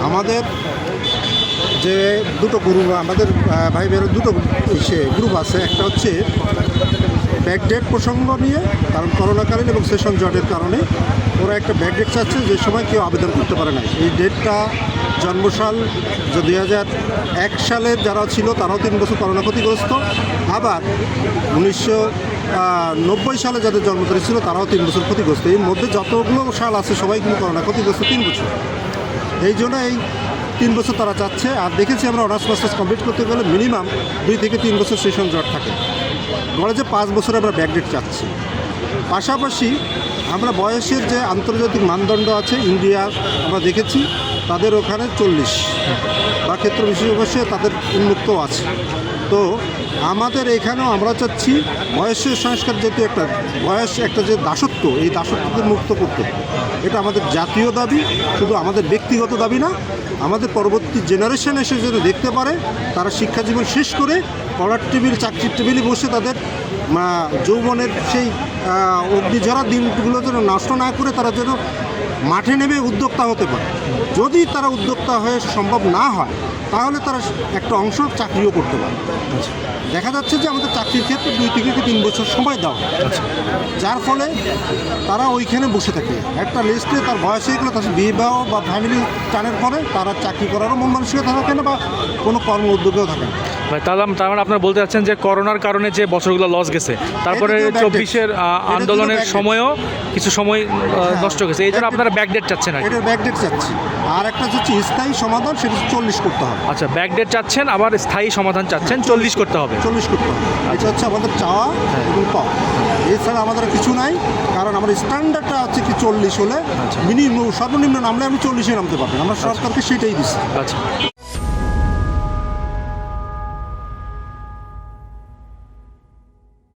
আমাদের যে দুটো গ্রুপ, আমাদের ভাই বোনের দুটো গ্রুপ আছে। একটা হচ্ছে ব্যাকডেট প্রসঙ্গ নিয়ে, কারণ করোনাকালীন এবং সেশন জটের কারণে ওরা একটা ব্যাকডেট চাচ্ছে, যে সময় কেউ আবেদন করতে পারে না। এই ডেটটা জন্মসাল যে 2001 সালের যারা ছিল তারাও 3 বছর করোনা ক্ষতিগ্রস্ত, আবার 1990 সালে যাদের জন্ম তারিখ ছিল তারাও 3 বছর ক্ষতিগ্রস্ত। এর মধ্যে যতগুলো সাল আছে সবাই কিন্তু করোনা ক্ষতিগ্রস্ত 3 বছর। এই জন্য এই 3 বছর তারা চাচ্ছে। আর দেখেছি আমরা অনার্স মাস্টার্স কমপ্লিট করতে গেলে মিনিমাম 2 থেকে 3 বছর সেশন জট থাকে, বলে যে 5 বছরে আমরা ব্যাকডেট চাচ্ছি। পাশাপাশি আমরা বয়সের যে আন্তর্জাতিক মানদণ্ড আছে ইন্ডিয়ার, আমরা দেখেছি তাদের ওখানে 40 বা ক্ষেত্র বিশেষে তাদের উন্মুক্ত আছে। তো আমাদের এখানেও আমরা চাচ্ছি বয়সের সংস্কার, যেহেতু একটা বয়স একটা যে দাসত্ব, এই দাসত্বকে মুক্ত করতে। এটা আমাদের জাতীয় দাবি, শুধু আমাদের ব্যক্তিগত দাবি না, আমাদের পরবর্তী জেনারেশন এসে যেন দেখতে পারে তারা শিক্ষা জীবন শেষ করে পড়ার টেবিল, চাকরির টেবিলে বসে তাদের যৌবনের সেই অগ্নিঝরা দিনগুলো যেন নষ্ট না করে তারা যেন মাঠে নেমে উদ্যোক্তা হতে পারে। যদি তারা উদ্যোক্তা হয়ে সম্ভব না হয় তাহলে তারা একটা অংশ চাকরিও করতে পারে। দেখা যাচ্ছে যে আমাদের চাকরির ক্ষেত্রে 2 থেকে 3 বছর সময় দেওয়া, যার ফলে তারা ওইখানে বসে থাকে একটা লিস্টে। তার বয়স হয়ে গেলে তার বিবাহ বা ফ্যামিলি টানের পরে তারা চাকরি করারও মন মানসিকতা থাকে না বা কোনো কর্ম উদ্যোগেও থাকে না। তার মানে আপনারা বলতে চাচ্ছেন যে করোনার কারণে যে বছরগুলো লস গেছে, তারপরে 24-এর আন্দোলনের সময়ও কিছু সময় নষ্ট গেছে, এই জন্য আপনারা ব্যাকডেট চাচ্ছেন। আর এটার ব্যাকডেট চাচ্ছি। আর একটা হচ্ছে স্থায়ী সমাধান, সেটা 40 করতে হবে। আচ্ছা, ব্যাকডেট চাচ্ছেন, আবার স্থায়ী সমাধান চাচ্ছেন, 40 করতে হবে। 40 করতে হবে, এটা হচ্ছে আমাদের চাওয়া এবং পাওয়া। এছাড়া আমাদের কিছু নাই, কারণ আমার স্ট্যান্ডার্ডটা হচ্ছে কি 40 হলে মিনিমাম, সর্বনিম্ন নামলে আমি 40-এ নামতে পারবেন। আমরা সরকারকে সেটাই দিচ্ছি। আচ্ছা।